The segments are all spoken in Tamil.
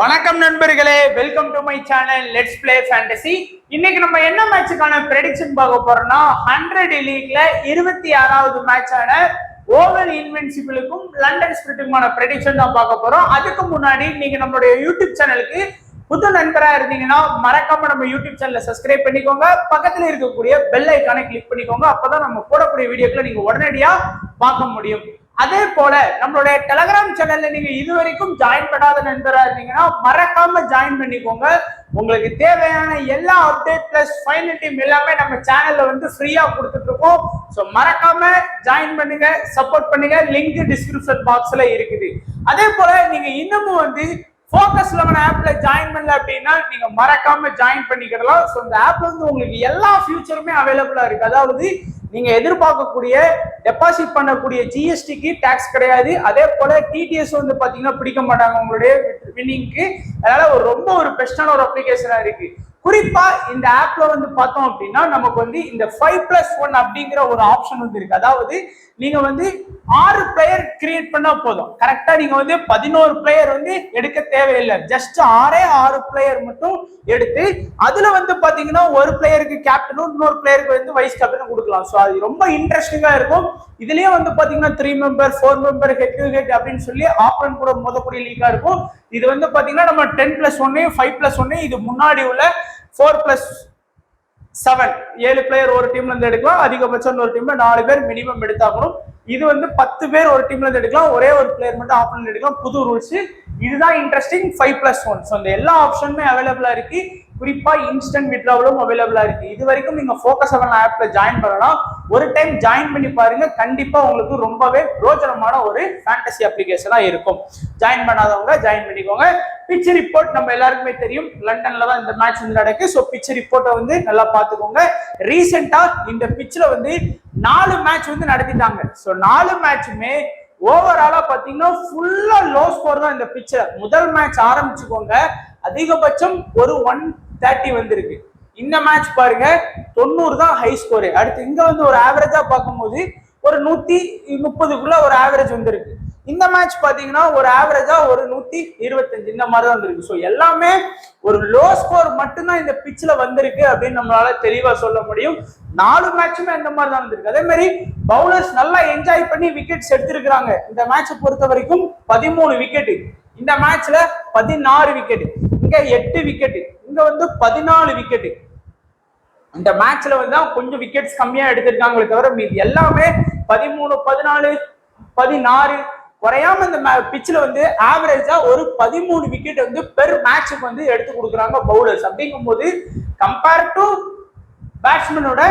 வணக்கம் நண்பர்களே, welcome to my channel let's play fantasy. இன்னைக்கு நம்ம என்ன மேட்சுக்கான ப்ரெடிக்ஷன் பார்க்க போறோம்னா 100 லீக்ல 26வது மேட்சான ஓவல் இன்வென்சிபிளுக்கும் லண்டன் ஸ்பிரிட்டுக்குமான ப்ரெடிக்ஷன் தான் பார்க்க போறோம். அதுக்கு முன்னாடி நீங்க நம்மளுடைய யூடியூப் சேனலுக்கு புது நண்பரா இருந்தீங்கன்னா மறக்காம நம்ம யூடியூப் சேனலை சப்ஸ்கிரைப் பண்ணிக்கோங்க. பக்கத்துல இருக்கக்கூடிய பெல் ஐக்கானை கிளிக் பண்ணிக்கோங்க. அப்பதான் நம்ம போடக்கூடிய வீடியோக்களை நீங்க உடனடியா பார்க்க முடியும். அதே போல நம்மளுடைய டெலகிராம் சேனல்ல நீங்க இதுவரைக்கும் ஜாயின் பண்ணாத நண்பரா இருந்தீங்கன்னா மறக்காம ஜாயின் பண்ணிக்கோங்க. உங்களுக்கு தேவையான எல்லா அப்டேட் பிளஸ் ஃபைனல் டீம் எல்லாமே நம்ம சேனல்ல வந்து ஃப்ரீயா கொடுத்துட்டு இருக்கோம். ஸோ மறக்காம ஜாயின் பண்ணுங்க, சப்போர்ட் பண்ணுங்க. லிங்க் டிஸ்கிரிப்ஷன் பாக்ஸ்ல இருக்குது. அதே போல நீங்க இன்னமும் வந்து ஃபோக்கஸ் 11 ஆப்ல ஜாயின் பண்ணல அப்படின்னா நீங்க மறக்காம ஜாயின் பண்ணிக்கிடலாம். ஸோ இந்த ஆப்ல வந்து உங்களுக்கு எல்லா ஃபியூச்சருமே அவைலபிளா இருக்கு. அதாவது நீங்க எதிர்பார்க்கக்கூடிய டெபாசிட் பண்ணக்கூடிய ஜிஎஸ்டிக்கு டாக்ஸ் கிடையாது. அதே போல டிடிஎஸ் வந்து பாத்தீங்கன்னா பிடிக்க மாட்டாங்க உங்களுடைய வின்னிங்க்கு. அதனால ரொம்ப ஒரு பெஸ்டான ஒரு அப்ளிகேஷனா இருக்கு. குறிப்பா இந்த ஆப்ல வந்து பார்த்தோம் அப்படின்னா நமக்கு வந்து இந்த 5+1 அப்படிங்கிற ஒரு ஆப்ஷன் வந்து இருக்கு. அதாவது நீங்க வந்து 6 பிளேயர் கிரியேட் பண்ணா போதும். கரெக்டா நீங்க வந்து 11 பிளேயர் வந்து எடுக்க தேவையில்லை. ஜஸ்ட் 6 பிளேயர் மட்டும் எடுத்து அதுல வந்து பாத்தீங்கன்னா ஒரு பிளேயருக்கு கேப்டனும் இன்னொரு பிளேயருக்கு வந்து வைஸ் கேப்டனும் கொடுக்கலாம். ஸோ அது ரொம்ப இன்ட்ரெஸ்டிங்கா இருக்கும். இதுலயே வந்து பாத்தீங்கன்னா 3 member 4 member head to head அப்படின்னு சொல்லி ஆப்ரன் கூட மோதக்கூடிய லீக்கா இருக்கும். இது வந்து பாத்தீங்கன்னா நம்ம 10+1 5+1 இது முன்னாடி உள்ள 4+7 7 பிளேயர் ஒரு டீம்ல இருந்து எடுக்கலாம். அதிகபட்சம் ஒரு டீம்ல 4 பேர் மினிமம் எடுத்தாகணும். இது வந்து 10 பேர் ஒரு டீம்ல இருந்து எடுக்கலாம். ஒரே ஒரு பிளேயர் மட்டும் ஆப்ஷன் எடுக்கலாம். புது ரூல்ஸ் இதுதான் இன்ட்ரெஸ்டிங். 5+1 ஸோ இந்த எல்லா ஆப்ஷனுமே அவைலபிளா இருக்கு. குறிப்பா இன்ஸ்டன்ட் வித்ட்ராவலும் அவைலபிளா இருக்கு. இது வரைக்கும் நீங்க ஃபோக்கஸ் 11 ஆப்ல ஜாயின் பண்ணலாம். ஒரு டைம் ஜாயின் பண்ணி பாருங்க, கண்டிப்பா உங்களுக்கு ரொம்பவே பிரோஜனமான ஒரு ஃபேண்டசி அப்ளிகேஷனா இருக்கும். ஜாயின் பண்ணாதவங்க ஜாயின் பண்ணிக்கோங்க. பிச் ரிப்போர்ட் நம்ம எல்லாருக்குமே தெரியும், லண்டன்ல தான் இந்த மேட்ச் வந்து நடக்கு. ஸோ பிச் ரிப்போர்ட்டை வந்து நல்லா பார்த்துக்கோங்க. ரீசெண்டா இந்த பிச்ல வந்து 4 மேட்ச் வந்து நடத்திட்டாங்க. ஸோ 4 மேட்சுமே ஓவராலா பாத்தீங்கன்னா ஃபுல்லா லோ ஸ்கோர் தான் இந்த பிச்ல. முதல் மேட்ச் ஆரம்பிச்சுக்கோங்க, அதிகபட்சம் ஒரு 130 வந்திருக்கு. இந்த மேட்ச் பாருங்க 90 தான் ஹை ஸ்கோர். அடுத்து இங்க வந்து ஒரு ஆவரேஜா பார்க்கும்போது ஒரு 130க்குள்ள ஒரு ஆவரேஜ் வந்திருக்கு. இந்த மேட்ச் பாத்தீங்கன்னா ஒரு ஆவரேஜா ஒரு 125 இந்த மாதிரி தான் வந்திருக்கு. ஸோ எல்லாமே ஒரு லோ ஸ்கோர் மட்டும்தான் இந்த பிச்ல வந்திருக்கு அப்படின்னு நம்மளால தெளிவா சொல்ல முடியும். 4 மேட்சுமே அந்த மாதிரி தான் வந்திருக்கு. அதே மாதிரி பவுலர்ஸ் நல்லா என்ஜாய் பண்ணி விக்கெட்ஸ் எடுத்திருக்கிறாங்க. இந்த மேட்சை பொறுத்த வரைக்கும் 13 விக்கெட், இந்த மேட்ச்ல 16 விக்கெட், இங்க 8 விக்கெட், இங்க வந்து 14 விக்கெட். இந்த மேட்ச்ல வந்து கொஞ்சம் விக்கெட்ஸ் கம்மியா எடுத்திருக்காங்களே தவிர மீது எல்லாமே 13 14 16 குறையாம இந்த பிச்ல வந்து ஆவரேஜா ஒரு 13 விக்கெட் வந்து பெர் மேட்சுக்கு வந்து எடுத்து கொடுக்குறாங்க பவுலர்ஸ். அப்படிங்கும் போது கம்பேர் டு பேட்ஸ்மேனோட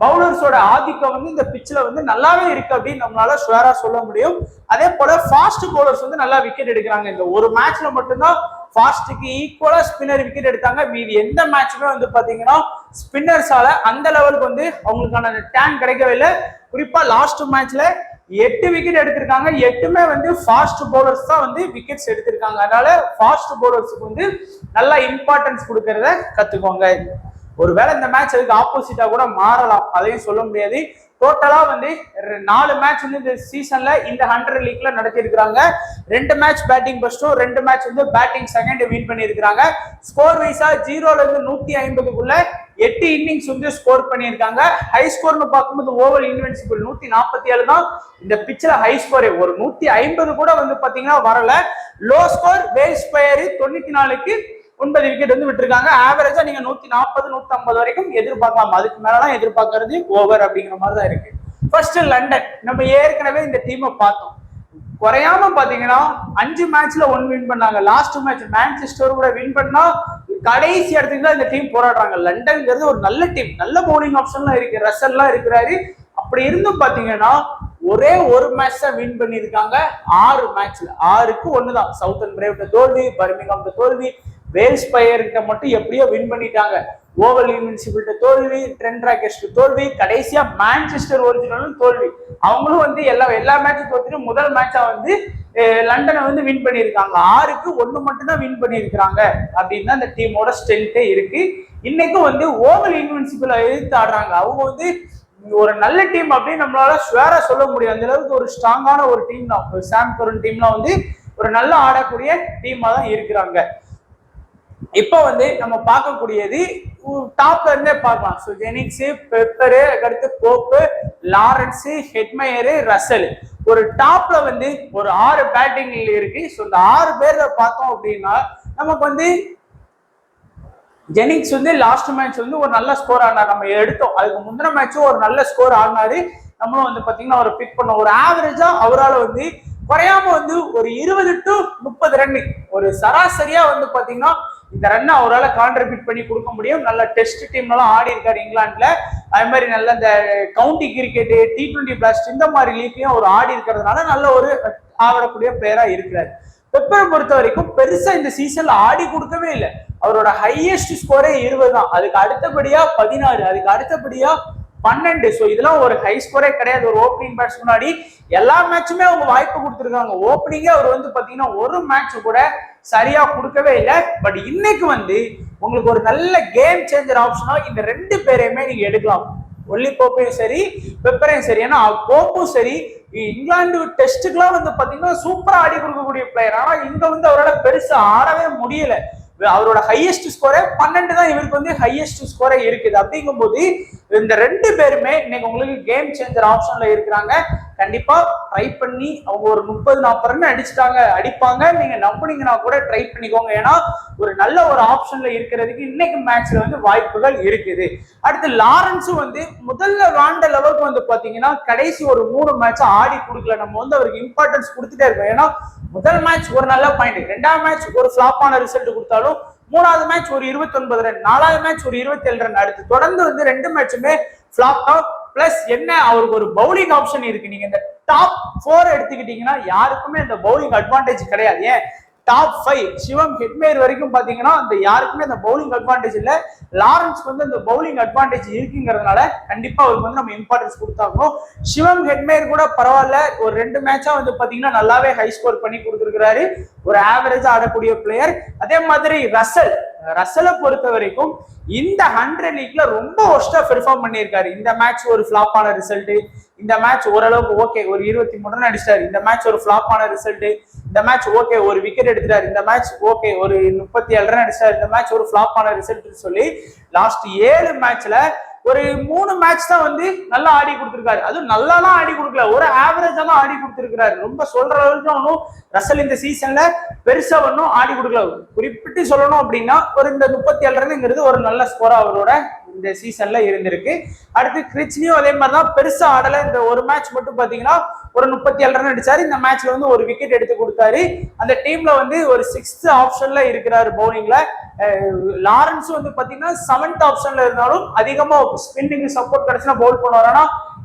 பவுலர்ஸோட ஆதிக்கம் வந்து இந்த பிச்ல வந்து நல்லாவே இருக்கு அப்படின்னு நம்மளால ஷுவரா சொல்ல முடியும். அதே போல ஃபாஸ்ட் பவுலர்ஸ் வந்து நல்லா விக்கெட் எடுக்கிறாங்க. இந்த ஒரு மேட்ச்ல மட்டும்தான் ஃபாஸ்ட்டுக்கு ஈக்குவலா ஸ்பின்னர் விக்கெட் எடுத்தாங்க. மீதி எந்த மேட்சுமே வந்து பாத்தீங்கன்னா ஸ்பின்னர்ஸால அந்த லெவலுக்கு வந்து அவங்களுக்கான டேன் கிடைக்கவே இல்லை. குறிப்பா லாஸ்ட் மேட்ச்ல 8 விக்கெட் எடுத்திருக்காங்க. 8மே வந்து ஃபாஸ்ட் பவுலர்ஸ் தான் வந்து விக்கெட்ஸ் எடுத்திருக்காங்க. அதனால ஃபாஸ்ட் பவுலர்ஸுக்கு வந்து நல்லா இம்பார்ட்டன்ஸ் கொடுக்கறத கத்துக்கோங்க. ஒருவேளை இந்த மேட்ச் அதுக்கு ஆப்போசிட்டா கூட மாறலாம், அதையும் சொல்ல முடியாது. டோட்டலா வந்து 4 மேட்ச் வந்து இந்த சீசன்ல இந்த 100 லீக்ல நடத்தி இருக்கிறாங்க. 2 மேட்ச் பேட்டிங் ஃபர்ஸ்டும் 2 மேட்ச் வந்து பேட்டிங் செகண்ட் வின் பண்ணி இருக்கிறாங்க. ஸ்கோர் வைஸா 0ல இருந்து 150க்குள்ள 8 இன்னிங்ஸ் வந்து ஸ்கோர் பண்ணியிருக்காங்க. ஹை ஸ்கோர்னு பார்க்கும்போது ஓவல் இன்வென்சிபிள் 147 தான் இந்த பிச்ல ஹை ஸ்கோர். ஒரு 150 கூட வந்து பாத்தீங்கன்னா வரல. லோ ஸ்கோர் வேல்ஸ் பிளேயர் 94க்கு 9 விக்கெட் வந்து விட்டுருக்காங்க. ஆவரேஜா நீங்க 140 150 வரைக்கும் எதிர்பார்க்கலாம். அதுக்கு மேலலாம் எதிர்பார்க்கறது ஓவர் அப்படிங்கிற மாதிரி தான் இருக்கு. ஃபர்ஸ்ட் லண்டன் நம்ம ஏற்கனவே இந்த டீமை பார்த்தோம். குறையாம பாத்தீங்கன்னா 5 மேட்ச்ல 1 வின் பண்ணாங்க. லாஸ்ட் மேட்ச் மான்செஸ்டர் கூட வின் பண்ணா கடைசி இடத்துக்கு தான் இந்த டீம் போராடுறாங்க. லண்டன்ங்கிறது ஒரு நல்ல டீம், நல்ல பவுலிங் ஆப்ஷன்லாம் இருக்கு, ரசல்லாம் இருக்கிறாரு. அப்படி இருந்தும் பாத்தீங்கன்னா ஒரே ஒரு மேட்ச் தான் வின் பண்ணியிருக்காங்க. 6 மேட்ச்ல 6க்கு 1 தான். சவுத்தர்ன் பிரேவ்ட்ட தோல்வி, பர்மிங்ஹாம்ல தோல்வி, வேல்ஸ் பிளேயர்கிட்ட மட்டும் எப்படியோ வின் பண்ணிட்டாங்க. ஓவல் இன்வென்சிபிள்கிட்ட தோல்வி, ட்ரெண்ட் ராக்கெட்ஸ்க்கு தோல்வி, கடைசியா மான்செஸ்டர் ஒரிஜினலும் தோல்வி. அவங்களும் வந்து எல்லா மேட்சும் தோத்துட்டு முதல் மேட்சா வந்து லண்டனை வந்து வின் பண்ணியிருக்காங்க. 6க்கு 1 மட்டும் தான் வின் பண்ணியிருக்கிறாங்க அப்படின்னு தான் இந்த டீமோட ஸ்ட்ரென்த்தே இருக்கு. இன்னைக்கும் வந்து ஓவல் இன்வென்சிபிள் எதிர்த்து ஆடுறாங்க. அவங்க வந்து ஒரு நல்ல டீம் அப்படின்னு நம்மளால ஷுவரா சொல்ல முடியும். அந்த அளவுக்கு ஒரு ஸ்ட்ராங்கான ஒரு டீம் தான். சாம் கரன் டீம்லாம் வந்து ஒரு நல்ல ஆடக்கூடிய டீமா தான் இருக்கிறாங்க. இப்போ வந்து நம்ம பார்க்கக்கூடியது டாப்ல இருந்தே பார்க்கலாம். ஸோ ஜெனிக்ஸ், பெப்பரு, அடுத்து போப்பு, லாரன்ஸ், ஹெட்மயரு, ரசல். ஒரு டாப்ல வந்து ஒரு 6 பேட்டிங் இருக்கு. ஸோ இந்த 6 பேர்ல பார்த்தோம் அப்படின்னா நமக்கு வந்து ஜெனிக்ஸ் வந்து லாஸ்ட் மேட்ச் வந்து ஒரு நல்ல ஸ்கோர் ஆனார். நம்ம எடுத்தோம், அதுக்கு முந்தின மேட்சும் ஒரு நல்ல ஸ்கோர் ஆனாரு. நம்மளும் வந்து பாத்தீங்கன்னா அவர் பிக் பண்ணோம். ஒரு ஆவரேஜா அவரால் வந்து குறையாம வந்து ஒரு 20 to 30 ரன், ஒரு சராசரியா வந்து பாத்தீங்கன்னா இந்த ரன் அவரால் கான்ட்ரிபியூட் பண்ணி கொடுக்க முடியும். நல்ல டெஸ்ட் டீம்லாம் ஆடி இருக்காரு இங்கிலாந்துல. அது மாதிரி நல்ல இந்த கவுண்டி கிரிக்கெட், T20 பிளாஸ்ட் இந்த மாதிரி லீக்லயும் அவர் ஆடி இருக்கிறதுனால நல்ல ஒரு ஆடக்கூடிய பிளேயரா இருக்கிறாரு. பெப்பரை பொறுத்த வரைக்கும் பெருசா இந்த சீசன்ல ஆடி கொடுக்கவே இல்லை. அவரோட ஹையஸ்ட் ஸ்கோரே 20 தான். அதுக்கு அடுத்தபடியா 16, அதுக்கு அடுத்தபடியா 12. ஸோ இதெல்லாம் ஒரு ஹை ஸ்கோரே கிடையாது. ஒரு ஓப்பனிங் பேட்ஸ் முன்னாடி எல்லா மேட்சுமே அவங்க வாய்ப்பு கொடுத்துருக்காங்க. ஓப்பனிங்கே அவர் வந்து பாத்தீங்கன்னா ஒரு மேட்ச் கூட சரியா கொடுக்கவே இல்லை. பட் இன்னைக்கு வந்து உங்களுக்கு ஒரு நல்ல கேம் சேஞ்சர் ஆப்ஷனா இந்த 2 பேரையுமே நீங்க எடுக்கலாம். ஒல்லி போப்பையும் சரி, பெப்பரையும் சரி. ஏன்னா போப்பும் சரி இங்கிலாந்து டெஸ்ட்டுக்கெல்லாம் வந்து பாத்தீங்கன்னா சூப்பரா ஆடி கொடுக்கக்கூடிய பிளேயர். ஆனா இங்க வந்து அவரால் பெருசா ஆடவே முடியல. அவரோட ஹையஸ்ட் ஸ்கோரே 12 தான். இவருக்கு வந்து ஹையஸ்ட் ஸ்கோரே இருக்குது. அப்படிங்கும் போது இந்த 2 பேருமே இன்னைக்கு உங்களுக்கு கேம் சேஞ்சர் ஆப்ஷன்ல இருக்கிறாங்க. கண்டிப்பா ட்ரை பண்ணி அவங்க ஒரு 30-40 ரன் அடிப்பாங்க. நீங்க நம்பினீங்கன்னா கூட ட்ரை பண்ணிக்கோங்க. ஏன்னா ஒரு நல்ல ஒரு ஆப்ஷன்ல இருக்கிறதுக்கு இன்னைக்கு மேட்ச்ல வந்து வாய்ப்புகள் இருக்குது. அடுத்து லாரன்ஸும் வந்து முதல்ல விளாண்ட லெவலுக்கு வந்து பாத்தீங்கன்னா கடைசி ஒரு 3 மேட்ச் ஆடி கொடுக்கல. நம்ம வந்து அவருக்கு இம்பார்ட்டன்ஸ் கொடுத்துட்டே இருக்கோம். ஏன்னா முதல் மேட்ச் ஒரு நல்ல பாயிண்ட், 2ஆம் மேட்ச் ஒரு ஃபிளாப்பான ரிசல்ட் கொடுத்தாலும் 3ஆவது மேட்ச் ஒரு 29 ரன், 4ஆவது மேட்ச் ஒரு 27 ரன். அடுத்து தொடர்ந்து வந்து 2 மேட்சுமே ஃபிளாப் தான். பிளஸ் என்ன, அவருக்கு ஒரு பவுலிங் ஆப்ஷன் இருக்கு. நீங்க இந்த டாப் 4 எடுத்துக்கிட்டீங்கன்னா யாருக்குமே இந்த பவுலிங் அட்வான்டேஜ் கிடையாது. ஏன் டாப் 5 சிவம், ஹெட்மேயர் வரைக்கும் பாத்தீங்கன்னா அந்த யாருக்குமே அந்த பவுலிங் அட்வான்டேஜ் இல்ல. லாரன்ஸ் வந்து அந்த பவுலிங் அட்வான்டேஜ் இருக்குங்கிறதுனால கண்டிப்பா அவருக்கு வந்து நம்ம இம்பார்ட்டன்ஸ் கொடுத்தாகணும். சிவம், ஹெட்மேயர் கூட பரவாயில்ல, ஒரு 2 மேட்சா வந்து பாத்தீங்கன்னா நல்லாவே ஹை ஸ்கோர் பண்ணி கொடுத்துருக்காரு. ஒரு ஆவரேஜா ஆடக்கூடிய பிளேயர். அதே மாதிரி ரசலை பொறுத்த வரைக்கும் இந்த 100 லீக்ல ரொம்ப ஒஸ்டா பெர்ஃபார்ம் பண்ணியிருக்காரு. இந்த மேட்ச் ஒரு ஃபிளாப்பான ரிசல்ட், இந்த மேட்ச் ஓரளவுக்கு ஓகே ஒரு 23 ரன் அடிச்சிட்டாரு. இந்த மேட்ச் ஒரு ஃபிளாப்பான ரிசல்ட், இந்த மேட்ச் ஓகே ஒரு விக்கெட் எடுத்துட்டாரு. இந்த மேட்ச் ஓகே ஒரு 37 ரன் அடிச்சாரு. இந்த மேட்ச் ஒரு ஃபிளாப்பான ரிசல்ட் சொல்லி லாஸ்ட் 7 மேட்ச்ல ஒரு 3 மேட்ச் தான் வந்து நல்லா ஆடி கொடுத்துருக்காரு. அதுவும் நல்லாலாம் ஆடி கொடுக்கல, ஒரு ஆவரேஜா தான் ஆடி கொடுத்துருக்காரு. ரொம்ப சொல்ற அளவுக்கு ஒன்றும் ரசல் இந்த சீசன்ல பெருசா ஒன்றும் ஆடி கொடுக்கல. குறிப்பிட்டு சொல்லணும் அப்படின்னா ஒரு இந்த 37 ரன்ங்கிறது ஒரு நல்ல ஸ்கோரா அவரோட இந்த சீசன்ல இருந்திருக்கு. அடுத்து கிரிச்லியும் அதே மாதிரிதான் பெருசா ஆடல. இந்த ஒரு மேட்ச் மட்டும் பாத்தீங்கன்னா ஒரு 37 ரன் அடிச்சாரு. இந்த மேட்ச்ல வந்து ஒரு விக்கெட் எடுத்து கொடுத்தாரு. அந்த டீம்ல வந்து ஒரு 6th ஆப்ஷன்ல இருக்கிறாரு பவுலிங்ல. லாரன்ஸ் வந்து பாத்தீங்கன்னா 7th ஆப்ஷன்ல இருந்தாலும் அதிகமா ஸ்பின்னிங் சப்போர்ட் கிடைச்சுன்னா பவுல் பண்ணுவார். ஆனா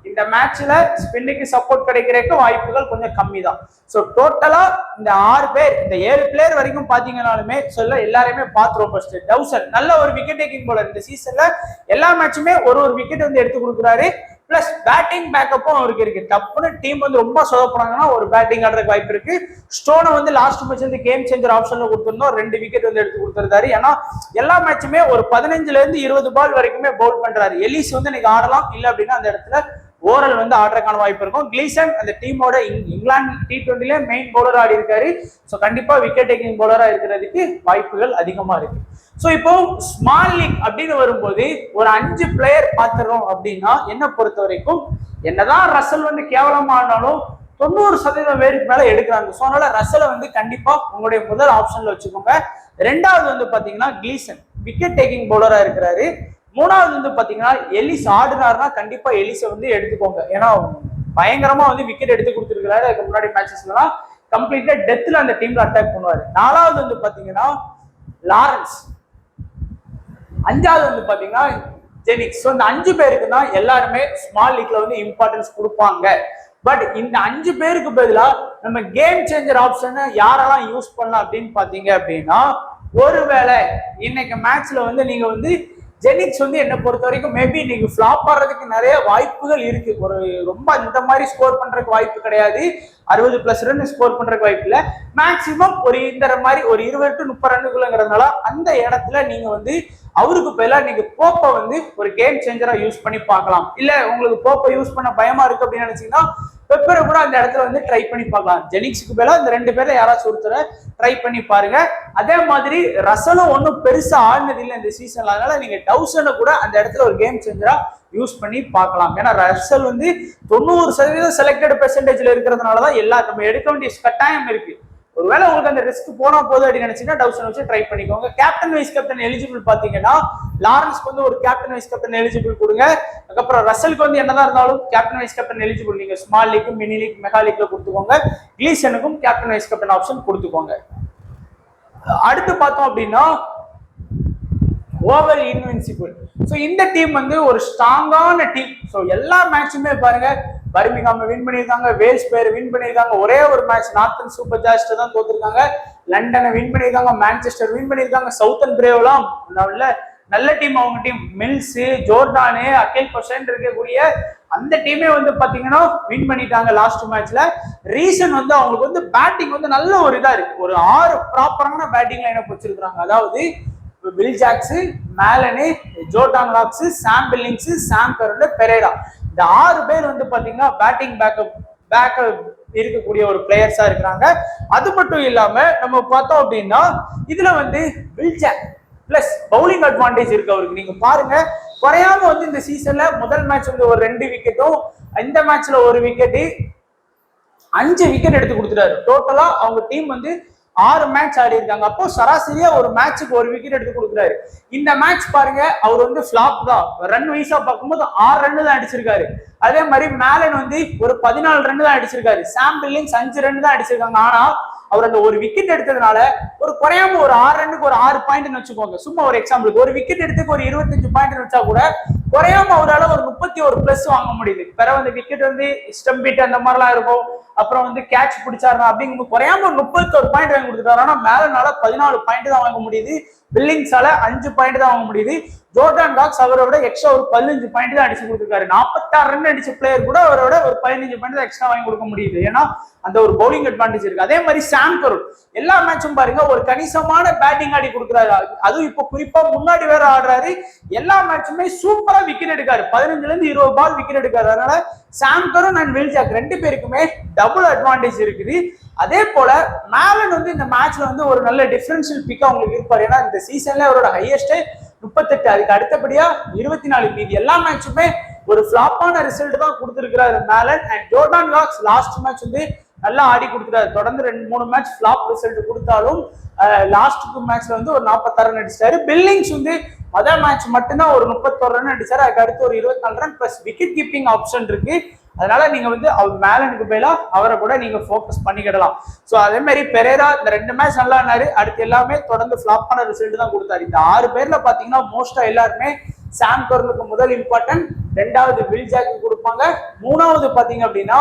இந்த மேட்ச்ல ஸ்பின்னுக்கு சப்போர்ட் கிடைக்கிறதுக்கு வாய்ப்புகள் கொஞ்சம் கம்மி தான். ஸோ டோட்டலா இந்த 6 பேர், இந்த 7 பிளேயர் வரைக்கும் பாத்தீங்கன்னாலுமே சொல்ல எல்லாரையுமே பாத்துருவோம். ஃபர்ஸ்ட் டவுசன் நல்ல ஒரு விக்கெட் டேக்கிங் போலர். இந்த சீசன்ல எல்லா மேட்சுமே ஒரு விக்கெட் வந்து எடுத்து கொடுக்குறாரு. பிளஸ் பேட்டிங் பேக்கப்பும் அவருக்கு இருக்கு. டப்புன்னு டீம் வந்து ரொம்ப சொதப்பினாங்கன்னா ஒரு பேட்டிங் ஆடுறதுக்கு வாய்ப்பு இருக்கு. ஸ்டோனை வந்து லாஸ்ட் மேட்ச் வந்து கேம் சேஞ்சர் ஆப்ஷன்ல கொடுத்திருந்தோம், 2 விக்கெட் வந்து எடுத்து கொடுத்திருந்தாரு. ஏன்னா எல்லா மேட்சுமே ஒரு 15ல இருந்து 20 பால் வரைக்குமே பவுல் பண்றாரு. எலிஸ் வந்து இன்னைக்கு ஆடலாம், இல்ல அப்படின்னா அந்த இடத்துல ஓரல் வந்து ஆடுறதுக்கான வாய்ப்பு இருக்கும். கிளீசன் அந்த டீமோட இங்கிலாந்து T20ல மெயின் பவுலர் ஆடி இருக்காரு. ஸோ கண்டிப்பா விக்கெட் டேக்கிங் பவுலரா இருக்கிறதுக்கு வாய்ப்புகள் அதிகமா இருக்கு. ஸோ இப்போ ஸ்மால் லீக் அப்படின்னு வரும்போது ஒரு 5 பிளேயர் பார்த்துறோம் அப்படின்னா என்ன பொறுத்த வரைக்கும் என்னதான் ரசல் வந்து கேவலமானாலும் 90% பேருக்கு மேல எடுக்கிறாங்க. ஸோ அதனால ரசலை வந்து கண்டிப்பா உங்களுடைய முதல் ஆப்ஷன்ல வச்சுக்கோங்க. 2வது வந்து பாத்தீங்கன்னா கிளீசன் விக்கெட் டேக்கிங் பவுலரா இருக்கிறாரு. 3வது வந்து பாத்தீங்கன்னா எலிஸ் ஆடுனாருன்னா கண்டிப்பா எலிஸை வந்து எடுத்துக்கோங்க. ஏன்னா பயங்கரமா வந்து விக்கெட் எடுத்து கொடுத்துருக்காரு. அதுக்கு முன்னாடி மேட்சஸ்லாம் கம்ப்ளீட்டா டெத்ல அந்த டீம்ல அட்டாக் பண்ணுவாரு. 4வது வந்து பாத்தீங்கன்னா லாரன்ஸ், 5வது வந்து பாத்தீங்கன்னா ஜெனிக்ஸ். இந்த 5 பேருக்கு தான் எல்லாருமே ஸ்மால் லீக்ல வந்து இம்பார்ட்டன்ஸ் கொடுப்பாங்க. பட் இந்த 5 பேருக்கு பதிலா நம்ம கேம் சேஞ்சர் ஆப்ஷனை யாரெல்லாம் யூஸ் பண்ணலாம் அப்படின்னு பாத்தீங்க அப்படின்னா, ஒருவேளை இன்னைக்கு மேட்ச்ல வந்து நீங்க வந்து ஜெனிக்ஸ் வந்து என்ன பொறுத்த வரைக்கும் மேபி நீங்க ஃபிளாப் ஆடுறதுக்கு நிறைய வாய்ப்புகள் இருக்கு. ஒரு ரொம்ப இந்த மாதிரி ஸ்கோர் பண்றதுக்கு வாய்ப்பு கிடையாது. 60+ ரன் ஸ்கோர் பண்றதுக்கு வாய்ப்பு இல்லை. மேக்சிமம் ஒரு இந்த மாதிரி ஒரு 20 to 30 ரன்னுக்குள்ளங்கிறதுனால அந்த இடத்துல நீங்க வந்து அவருக்கு பதிலாக நீங்க போப்பை வந்து ஒரு கேம் சேஞ்சரா யூஸ் பண்ணி பார்க்கலாம். இல்ல உங்களுக்கு போப்பை யூஸ் பண்ண பயமா இருக்கு அப்படின்னு நினைச்சீங்கன்னா பெப்பரை கூட அந்த இடத்துல வந்து ட்ரை பண்ணி பார்க்கலாம். ஜெனிக்ஸுக்கு பதிலாக இந்த 2 பேர்ல யாராச்சும் ஒருத்தரை ட்ரை பண்ணி பாருங்க. அதே மாதிரி ரசலும் ஒன்றும் பெருசா ஆடினது இல்லை இந்த சீசன்ல. அதனால நீங்க டவுசனை கூட அந்த இடத்துல ஒரு கேம் சேஞ்சரா யூஸ் பண்ணி பார்க்கலாம். ஏன்னா ரசல் வந்து 90% செலக்டட் பெர்சன்டேஜ்ல இருக்கிறதுனாலதான் எல்லா நம்ம எடுக்க வேண்டிய கட்டாயம் இருக்கு. ஒருவேளை உங்களுக்கு அந்த ரிஸ்க் போனா போதும் அப்படின்னு நினைச்சீங்கன்னா டவுசன் வச்சு ட்ரை பண்ணிக்கோங்க. கேப்டன் வைஸ் கேப்டன் எலிஜிபிள் பாத்தீங்கன்னா லாரன்ஸ்க்கு வந்து ஒரு கேப்டன் வைஸ் கேப்டன் எலிஜிபிள் கொடுங்க. அதுக்கப்புறம் ரசலுக்கு வந்து என்னதான் இருந்தாலும் கேப்டன் வைஸ் கேப்டன் எலிஜிபிள் நீங்க small league, mini league, mega லீக்ல கொடுத்துக்கோங்க. கிளீசனுக்கும் கேப்டன் வைஸ் கேப்டன் ஆப்ஷன் கொடுத்துக்கோங்க. அடுத்து பார்த்தோம் அப்படின்னா ஓவர் இன்வின்சிபிள். ஸோ இந்த டீம் வந்து ஒரு ஸ்ட்ராங்கான டீம். ஸோ எல்லா மேட்சுமே பாருங்க, பர்மிங்ஹாம் வின் பண்ணியிருக்காங்க, வேல்ஸ் பேர் வின் பண்ணியிருக்காங்க, ஒரே ஒரு மேட்ச் நார்த்தன் சூப்பர் ஜாஸ்ட் தான் தோத்துருக்காங்க, லண்டனை வின் பண்ணியிருக்காங்க, மான்செஸ்டர் வின் பண்ணியிருக்காங்க, சவுத்தன் பிரேவ்லாம் நல்ல டீம். அவங்க டீம் மில்ஸ், ஜோர்டானு, அகில் பர்சன்ட் இருக்கக்கூடிய அந்த டீமே வந்து பாத்தீங்கன்னா வின் பண்ணிட்டாங்க லாஸ்ட் மேட்ச்ல. ரீசன் வந்து அவங்களுக்கு வந்து பேட்டிங் வந்து நல்ல ஒரு இதா இருக்கு. ஒரு 6 ப்ராப்பரான பேட்டிங் லைனப் வச்சிருக்காங்க. அதாவது Will Jacks, Malan, Jordan Cox, Sam Billings, Sam Curran, Perera, இந்த 6 பேர் வந்து பாத்தீங்கன்னா பேட்டிங் பேக்கப் இருக்கக்கூடிய ஒரு பிளேயர்ஸா இருக்கிறாங்க. அது மட்டும் இல்லாம நம்ம பார்த்தோம் அப்படின்னா இதுல வந்து Will Jack plus bowling advantage இருக்கு அவருக்கு. நீங்க பாருங்க, குறையாம வந்து இந்த சீசன்ல முதல் மேட்ச் வந்து ஒரு 2 விக்கெட்டும், இந்த மேட்ச்ல 1 விக்கெட்டு, 5 விக்கெட் எடுத்து கொடுத்துட்டாரு. டோட்டலா அவங்க டீம் வந்து 6 மேட்ச் ஆடி இருக்காங்க. அப்போ சராசரியா ஒரு மேட்சுக்கு 1 விக்கெட் எடுத்து கொடுக்குறாரு. இந்த மேட்ச் பாருங்க, அவர் வந்து ஃபிளாப் தான். ரன் வைஸா பார்க்கும்போது 6 ரன் தான் அடிச்சிருக்காரு. அதே மாதிரி மேலன் வந்து ஒரு 14 ரன் தான் அடிச்சிருக்காரு. சாம் பில்லிங்ஸ் 5 ரன் தான் அடிச்சிருக்காங்க. ஆனா அவர் அந்த 1 விக்கெட் எடுத்ததுனால ஒரு குறையாம ஒரு 6 ரன்னுக்கு ஒரு 6 பாயிண்ட் வச்சுக்கோங்க. சும்மா ஒரு எக்ஸாம்பிளுக்கு 1 விக்கெட் எடுத்துக்கு ஒரு 25 பாயிண்ட் வச்சா கூட குறையாம அவரால் ஒரு 31 பிளஸ் வாங்க முடியுது. பிறகு அந்த விக்கெட் வந்து ஸ்டம்ப் பீட் அந்த மாதிரிலாம் இருக்கும். அப்புறம் வந்து கேட்ச் பிடிச்சாரு அப்படிங்கும்போது குறையாம 31 பாயிண்ட் வாங்கி கொடுத்துட்டாரு. ஆனா மேலனால 14 பாயிண்ட் தான் வாங்க முடியுது, பில்லிங்ஸால 5 பாயிண்ட் தான் வாங்க முடியுது. ஜோர்டான் டாக்ஸ் அவரோட எக்ஸ்ட்ரா ஒரு 15 பாயிண்ட் தான் அடிச்சு கொடுத்துருக்காரு. 46 ரன் அடிச்ச பிளேயர் கூட அவரோட ஒரு 15 பாயிண்ட் தான் எக்ஸ்ட்ரா வாங்கி கொடுக்க முடியுது. ஏன்னா அந்த ஒரு பவுலிங் அட்வான்டேஜ் இருக்கு. அதே மாதிரி சாம் கரன் எல்லா மேட்சும் பாருங்க ஒரு கணிசமான பேட்டிங் ஆடி கொடுக்குறாரு. அதுவும் இப்போ குறிப்பா முன்னாடி வேற ஆடுறாரு. எல்லா மேட்சுமே சூப்பரா விக்கெட் எடுக்காரு. 15ல இருந்து 20 பால் விக்கெட் எடுக்காரு. அதனால Sam Curran and Will Jack 2 பேருக்குமே டபுள் அட்வான்டேஜ் இருக்குது. அதே போல மேலன் வந்து இந்த மேட்ச்ல வந்து ஒரு நல்ல டிஃபரன்ஷியல் பிக்கா உங்களுக்கு இருப்பாரு. ஏன்னா இந்த சீசன்ல அவரோட ஹையஸ்ட் 38, அதுக்கு அடுத்தபடியா 24. மீதி எல்லா மேட்சுமே ஒரு ஃபிளாப்பான ரிசல்ட் தான் கொடுத்திருக்கிறாரு Malan. And Jordan Cox last match வந்து நல்லா ஆடி கொடுத்துட்டாரு. தொடர்ந்து 2-3 மேட்ச் ஃபிளாப் ரிசல்ட் கொடுத்தாலும் லாஸ்ட் 2 மேட்ச்ல வந்து ஒரு 46 ரன் அடிச்சாரு. பில்லிங்ஸ் வந்து முதல் மேட்ச் மட்டும்தான் ஒரு 31 ரன் அடிச்சாரு. அதுக்கு அடுத்து ஒரு 24 run plus wicket keeping option இருக்கு. அதனால நீங்க வந்து அவர் மேலனுக்கு பதிலா அவரை கூட நீங்க ஃபோக்கஸ் பண்ணிக்கிடலாம். ஸோ அதே மாதிரி பெரேரா இந்த 2 மேட்ச் நல்லா ஆனாரு. அடுத்து எல்லாமே தொடர்ந்து ஃபிளாப்பான ரிசல்ட் தான் கொடுத்தாரு. இந்த 6 பேர்ல பாத்தீங்கன்னா மோஸ்டா எல்லாருமே சாம் கரனுக்கு முதல் இம்பார்ட்டன்ட், 2வது வில் ஜாக்கு கொடுப்பாங்க, 3வது பாத்தீங்க அப்படின்னா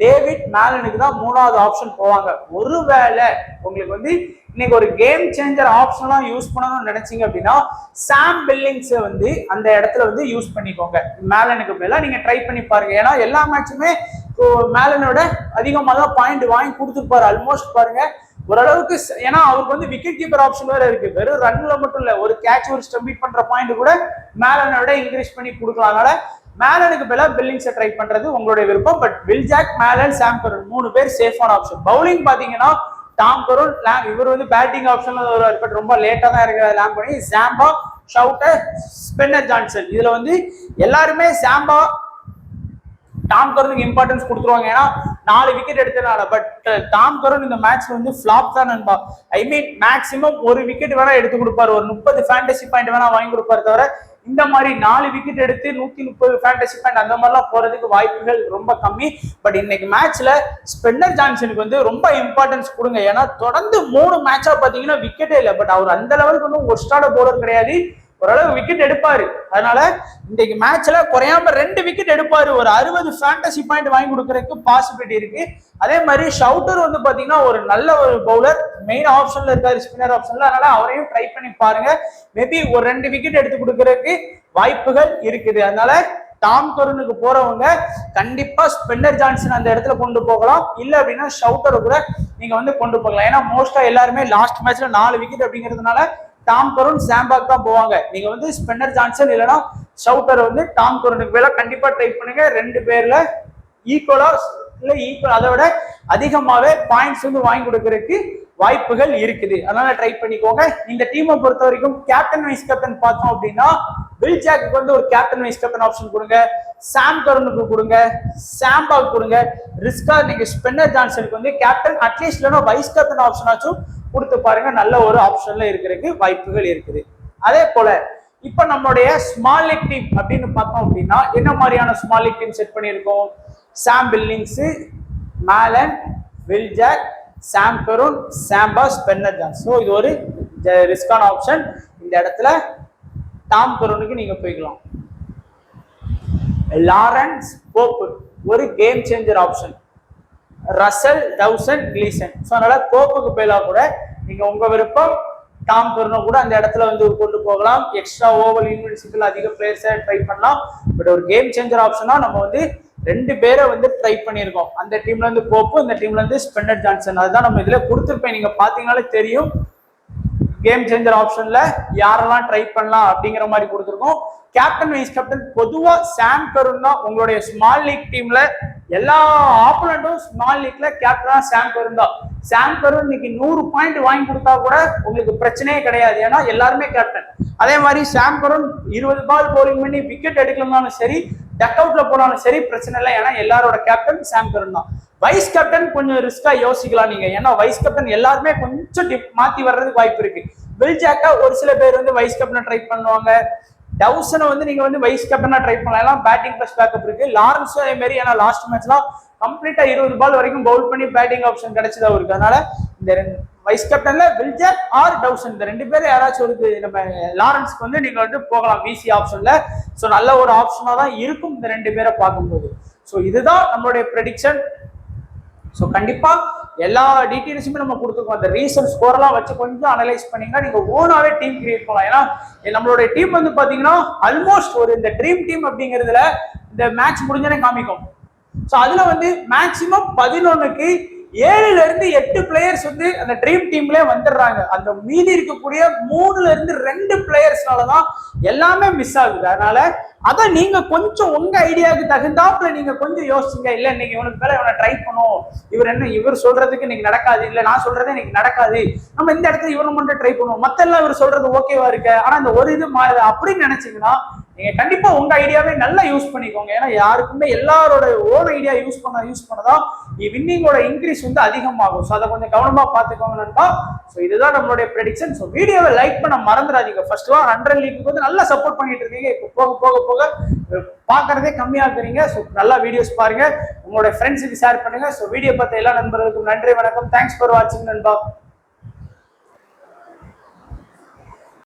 டேவிட் மேலனுக்கு தான் 3வது ஆப்ஷன் போவாங்க. ஒருவேளை உங்களுக்கு வந்து இன்னைக்கு ஒரு கேம் சேஞ்சர் ஆப்ஷன்லாம் யூஸ் பண்ணணும்னு நினைச்சீங்க அப்படின்னா சாம் பில்லிங்ஸ் வந்து அந்த இடத்துல வந்து யூஸ் பண்ணிக்கோங்க. மேலனுக்கு மேல நீங்க ட்ரை பண்ணி பாருங்க. ஏன்னா எல்லா மேட்சுமே மேலனோட அதிகமாக தான் பாயிண்ட் வாங்கி கொடுத்துருப்பாரு. ஆல்மோஸ்ட் பாருங்க ஓரளவுக்கு. ஏன்னா அவருக்கு வந்து விக்கெட் கீப்பர் ஆப்ஷன் வேற இருக்கு. வெறும் ரன்ல மட்டும் இல்ல, ஒரு கேட்ச் ஒரு ஸ்டம்பீட் பண்ற பாயிண்ட் கூட மேலனோட இன்க்ரீஸ் பண்ணி கொடுக்கலாம். அதனால மேலனுக்கு மேல பில்லிங்ஸை ட்ரை பண்றது உங்களுடைய விருப்பம். பட் வில் ஜாக், மேலன், சாம் கரன் 3 பேர் சேஃபான ஆப்ஷன். பவுலிங் பாத்தீங்கன்னா டாம் கரன், இவர் வந்து பேட்டிங் ஆப்ஷன்ல வருவார். பட் ரொம்ப லேட்டா தான் இருக்கிற லேம் பண்ணி சாம்பா, ஷவுட்டர், ஸ்பென்னர் ஜான்சன். இதுல வந்து எல்லாருமே சாம்பா, டாம் கரனுக்கு இம்பார்ட்டன்ஸ் கொடுத்துருவாங்க. ஏன்னா 4 விக்கெட் எடுத்தனால. பட் டாம் கரன் இந்த மேட்ச்ல வந்து ஃபிளாப் தான் நண்பா. ஐ மீன் மேக்சிமம் 1 விக்கெட் வேணா எடுத்து கொடுப்பாரு, ஒரு 30 ஃபேண்டசி பாயிண்ட் வேணா வாங்கி கொடுப்பாரு. தவிர இந்த மாதிரி 4 விக்கெட் எடுத்து 130 ஃபேண்டசி பாயிண்ட் அந்த மாதிரிலாம் போறதுக்கு வாய்ப்புகள் ரொம்ப கம்மி. பட் இன்னைக்கு மேட்ச்ல ஸ்பென்னர் ஜான்சனுக்கு வந்து ரொம்ப இம்பார்ட்டன்ஸ் கொடுங்க. ஏன்னா தொடர்ந்து 3 மேட்சா பாத்தீங்கன்னா விக்கெட்டே இல்லை. பட் அவர் அந்த லெவலுக்கு வந்து ஒஸ்டான போலர் கிடையாது. ஓரளவு விக்கெட் எடுப்பாரு. அதனால இன்னைக்கு மேட்ச்ல குறையாம 2 விக்கெட் எடுப்பாரு. ஒரு 60 ஃபேண்டசி பாயிண்ட் வாங்கி கொடுக்கறதுக்கு பாசிபிலிட்டி இருக்கு. அதே மாதிரி ஷவுட்டர் வந்து பாத்தீங்கன்னா ஒரு நல்ல ஒரு பவுலர், மெயின் ஆப்ஷன்ல இருக்காரு, ஸ்பின்னர் ஆப்ஷன்ல. அதனால அவரையும் ட்ரை பண்ணி பாருங்க. மேபி ஒரு 2 விக்கெட் எடுத்து கொடுக்கறதுக்கு வாய்ப்புகள் இருக்குது. அதனால டாம் கரனுக்கு போறவங்க கண்டிப்பா ஸ்பென்னர் ஜான்சன் அந்த இடத்துல கொண்டு போகலாம். இல்ல அப்படின்னா ஷவுட்டரை கூட நீங்க வந்து கொண்டு போகலாம். ஏன்னா மோஸ்டா எல்லாருமே லாஸ்ட் மேட்ச்ல 4 விக்கெட் அப்படிங்கிறதுனால டாம் கரன், சாம்பாக் தான் போவாங்க. நீங்க வந்து ஸ்பென்னர் ஜான்சன் இல்லைன்னா ஷவுட்டர் வந்து டாம் கரனுக்கு மேல கண்டிப்பா ட்ரை பண்ணுங்க. 2 பேர்ல ஈக்குவலா இல்ல ஈக்குவல் அதை விட அதிகமாவே பாயிண்ட்ஸ் வந்து வாங்கி கொடுக்கறதுக்கு வாய்ப்புகள் இருக்குது. அதனால ட்ரை பண்ணிக்கோங்க. இந்த டீமை பொறுத்த வரைக்கும் கேப்டன் வைஸ் கேப்டன் பார்த்தோம் அப்படின்னா வில் ஜாக்கு வந்து ஒரு கேப்டன் வைஸ் கேப்டன் ஆப்ஷன் கொடுங்க, சாம் கருனுக்கு கொடுங்க, சாம்பாவுக்கு கொடுங்க, ரிஸ்கா நீங்க ஸ்பென்னர் ஜான்சனுக்கு வந்து கேப்டன் அட்லீஸ்ட் இல்லைன்னா வைஸ் கேப்டன் ஆப்ஷனாச்சும் கொடுத்து பாருங்க. நல்ல ஒரு ஆப்ஷன்ல இருக்கிறதுக்கு வாய்ப்புகள் இருக்குது. அதே போல இப்ப நம்மளுடைய ஸ்மால் லீக் டீம் அப்படின்னு பார்த்தோம் அப்படின்னா என்ன மாதிரியான ஸ்மால் லீக் டீம் செட் பண்ணியிருக்கோம்? Sam Billings, Malan, Will Jack, Sam Curran, Zampa, Spencer Johnson. So இது ஒரு ரிஸ்கான ஆப்ஷன். இந்த இடத்துல டாம் கருனுக்கு நீங்க போய்க்கலாம். லாரன்ஸ் போப் ஒரு game changer option. Russell, Dawson, Gleeson. So அதனால போப்புக்கு போயிலாம் கூட நீங்க உங்க விருப்பம். டாம் கருனை கூட அந்த இடத்துல வந்து கொண்டு போகலாம். எக்ஸ்ட்ரா ஓவல் யூனிவர்சிட்டியில் அதிக பிளேயர்ஸை ட்ரை பண்ணலாம். பட் ஒரு கேம் சேஞ்சர் ஆப்ஷனா நம்ம வந்து 2 பேரை வந்து ட்ரை பண்ணியிருக்கோம். அந்த டீம்ல இருந்து போப்பு, இந்த டீம்ல இருந்து ஸ்பென்னர் ஜான்சன். அதுதான் நம்ம இதுல கொடுத்துருப்பேன். நீங்க பாத்தீங்கன்னாலே தெரியும் கேம் சேஞ்சர் ஆப்ஷன்ல யாரெல்லாம் ட்ரை பண்ணலாம் அப்படிங்கிற மாதிரி கொடுத்துருக்கோம். கேப்டன் வைஸ் கேப்டன் பொதுவா சாம் கருன் தான். உங்களுடைய ஸ்மால் லீக் டீம்ல எல்லா ஆப்போனண்டும் ஸ்மால் லீக்ல கேப்டனா சாம் கருன் தான். சாம் கருன் இன்னைக்கு 100 பாயிண்ட் வாங்கி கொடுத்தா கூட உங்களுக்கு பிரச்சனையே கிடையாது. ஏன்னா எல்லாருமே கேப்டன். அதே மாதிரி சாம் கருன் 20 பால் போலிங் பண்ணி விக்கெட் எடுக்கலனாலும் சரி, டக் அவுட்ல போனாலும் சரி பிரச்சனை இல்லை. ஏன்னா எல்லாரோட கேப்டன் சாம் கருன் தான். வைஸ் கேப்டன் கொஞ்சம் ரிஸ்கா யோசிக்கலாம் நீங்க. ஏன்னா வைஸ் கேப்டன் எல்லாருமே கொஞ்சம் மாத்தி வர்றதுக்கு வாய்ப்பு இருக்கு. வில் ஜாக்கா ஒரு சில பேர் வந்து வைஸ் கேப்டனை ட்ரை பண்ணுவாங்க. டவுசனை வந்து நீங்க வந்து வைஸ் கேப்டனா ட்ரை பண்ணலாம். பேட்டிங் பிளஸ் பேக்கப் இருக்கு. லாரன்ஸும் அதே மாதிரி. ஏன்னா லாஸ்ட் மேட்ச்லாம் கம்ப்ளீட்டா 20 பால் வரைக்கும் பவுல் பண்ணி பேட்டிங் ஆப்ஷன் கிடைச்சது அவருக்கு. அதனால இந்த வைஸ் கேப்டன்ல வில் ஜாக் ஆர் டவுசன் இந்த 2 பேர் யாராச்சும் ஒரு நம்ம லாரன்ஸ்க்கு வந்து நீங்க வந்து போகலாம் விசி ஆப்ஷன்ல. ஸோ நல்ல ஒரு ஆப்ஷனா தான் இருக்கும் இந்த 2 பேரை பார்க்கும்போது. ஸோ இதுதான் நம்மளுடைய ப்ரெடிக்ஷன். ஸோ கண்டிப்பா எல்லா டீட்டெயில்ஸுமே நம்ம கொடுத்துருக்கோம். அந்த ரீசன்ட் ஸ்கோர் எல்லாம் வச்சு கொஞ்சம் அனலைஸ் பண்ணீங்கன்னா நீங்க ஓனாவே டீம் கிரியேட் பண்ணலாம். ஏன்னா நம்மளுடைய டீம் வந்து பாத்தீங்கன்னா ஆல்மோஸ்ட் ஒரு இந்த ட்ரீம் டீம் அப்படிங்கிறதுல இந்த மேட்ச் முடிஞ்சோடனே காமிக்கும். ஸோ அதுல வந்து மேக்சிமம் 11க்கு 7ல இருந்து 8 பிளேயர்ஸ் வந்து அந்த ட்ரீம் டீம்ல வந்துடுறாங்க. அந்த மீதி இருக்கக்கூடிய 3ல இருந்து 2 பிளேயர்ஸ்னாலதான் எல்லாமே மிஸ் ஆகுது. அதனால அதை நீங்க கொஞ்சம் உங்க ஐடியாவுக்கு தகுந்தாப்புல நீங்க கொஞ்சம் யோசிச்சுங்க. இல்ல இன்னைக்கு இவனுக்கு மேல இவனை ட்ரை பண்ணும், இவர் சொல்றதுக்கு இன்னைக்கு நடக்காது, இல்ல நான் சொல்றதே இன்னைக்கு நடக்காது, நம்ம இந்த இடத்துல இவனை மட்டும் ட்ரை பண்ணுவோம், மத்த எல்லாம் இவர் சொல்றது ஓகேவா இருக்கு, ஆனா இந்த ஒரு இது மாறுது அப்படின்னு நினைச்சீங்கன்னா நீங்க கண்டிப்பா உங்க ஐடியாவே நல்லா யூஸ் பண்ணிக்கோங்க. ஏன்னா யாருக்குமே எல்லாரோட ஓன் ஐடியா யூஸ் பண்ணதான் வின்னிங்கோட இன்க்ரீஸ் வந்து அதிகமாகும். ஸோ அதை கொஞ்சம் கவனமா பார்த்துக்கோங்க நண்பா. ஸோ இதுதான் நம்மளுடைய ப்ரெடிக்ஷன். ஸோ வீடியோவை லைக் பண்ண மறந்துடாதீங்க. ஃபர்ஸ்ட் 100 லீக்கு வந்து நல்லா சப்போர்ட் பண்ணிட்டு இருக்கீங்க. இப்போ போக போக போக பார்க்கறதே கம்மியாக்குறீங்க. ஸோ நல்லா வீடியோஸ் பாருங்க, உங்களோட ஃப்ரெண்ட்ஸுக்கு ஷேர் பண்ணுங்க. ஸோ வீடியோ பார்த்த எல்லா நண்பர்களுக்கும் நன்றி, வணக்கம். தேங்க்ஸ் ஃபார் வாட்சிங் நண்பா.